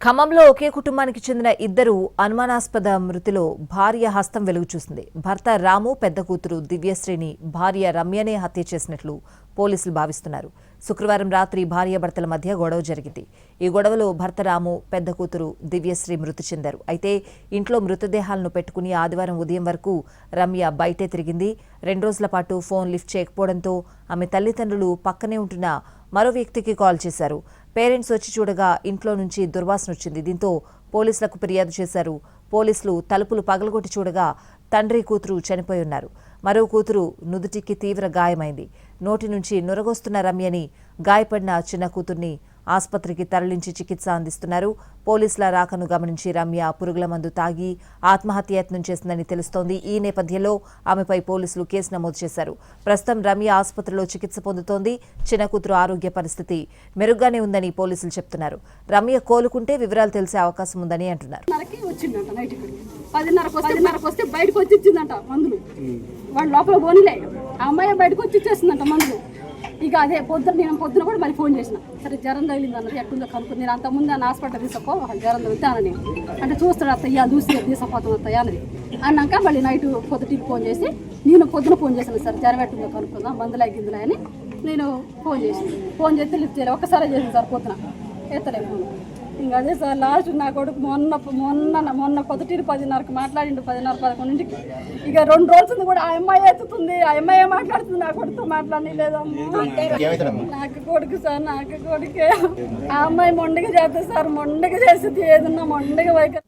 ఖమ్మంలో ఒకే కుటుంబానికి చెందిన ఇద్దరు అనుమానాస్పద మృతిలో భార్య హస్తం వెలుగు చూసింది. భర్త రాము, పెద్ద కూతురు దివ్యశ్రీని భార్య రమ్యనే హత్య చేసినట్లు పోలీసులు భావిస్తున్నారు. శుక్రవారం రాత్రి భార్యాభర్తల మధ్య గొడవ జరిగింది. ఈ గొడవలో భర్త రాము, పెద్ద కూతురు దివ్యశ్రీ మృతి చెందారు. అయితే ఇంట్లో మృతదేహాలను పెట్టుకుని ఆదివారం ఉదయం వరకు రమ్య బయటే తిరిగింది. 2 రోజుల పాటు ఫోన్ లిఫ్ట్ చేయకపోవడంతో ఆమె తల్లిదండ్రులు పక్కనే ఉంటున్న మరో వ్యక్తికి కాల్ చేశారు. పేరెంట్స్ వచ్చి చూడగా ఇంట్లో నుంచి దుర్వాసన వచ్చింది. దీంతో పోలీసులకు ఫిర్యాదు చేశారు. పోలీసులు తలుపులు పగలగొట్టి చూడగా తండ్రి, కూతురు చనిపోయి ఉన్నారు. మరో కూతురు నుదుటికి తీవ్ర గాయమైంది. నోటి నుంచి నురగొస్తున్న రమ్యని, గాయపడిన చిన్న కూతుర్ని ఆసుపత్రికి తరలించి చికిత్స అందిస్తున్నారు. పోలీసుల రాకను గమనించి రమ్య పురుగుల మందు తాగి ఆత్మహత్యయత్నం చేసిందని తెలుస్తోంది. ఈ నేపథ్యంలో ఆమెపై పోలీసులు కేసు నమోదు చేశారు. ప్రస్తుతం రమ్య ఆసుపత్రిలో చికిత్స పొందుతోంది. చిన్న కూతురు ఆరోగ్య పరిస్థితి మెరుగ్గానే ఉందని పోలీసులు చెప్తున్నారు. రమ్య కోలుకుంటే వివరాలు తెలిసే అవకాశం ఉందని అంటున్నారు. 10:30 వస్తే బయటకు వచ్చి ఇచ్చిందంట మందులు. వాడు లోపల పోనీలే, ఆ అమ్మాయి బయటకు వచ్చి ఇచ్చేసిందంట మందులు. ఇక అదే పొద్దున కూడా మళ్ళీ ఫోన్ చేసిన, సరే జ్వరం తగిలింది అన్నది, ఎట్టుందో కనుక్కుంది. నేను అంతకుముందు ఆ హాస్పిటల్ తీసుకో, జ్వరం తగ్గుతానని అంటే చూస్తాడు అత్తయ్య, చూసి తీసుకుపోతాం అత్తయ్య అన్నది. అన్నాక మళ్ళీ నైట్ పొద్దుటికి ఫోన్ చేసి, నేను పొద్దున ఫోన్ చేశాను, సార్ జ్వరం ఎట్టుందో కనుక్కుందాం, మందులు అగ్గిందిలే అని నేను ఫోన్ చేస్తే లిఫ్ట్ చేయలేదు. ఒక్కసారి చేసింది సార్, పొద్దున ఎత్తలే ఫోన్. ఇంకా అదే సార్ లాస్ట్ నా కొడుకు మొన్న పొద్దుటికి 10:30కి మాట్లాడిండు, 10:30-11కి. ఇక 2 రోజులు కూడా ఆ అమ్మాయి ఎత్తుతుంది, ఆ అమ్మాయి మాట్లాడుతుంది, నా కొడుకుతో మాట్లాడి లేదమ్మా. నాకు కొడుకు సార్, నాకు కొడుకే. ఆ అమ్మాయి మొండిగా చేస్తుంది సార్, మొండిగా చేస్తుంది, ఏదన్నా మొండిగా వైఖరి.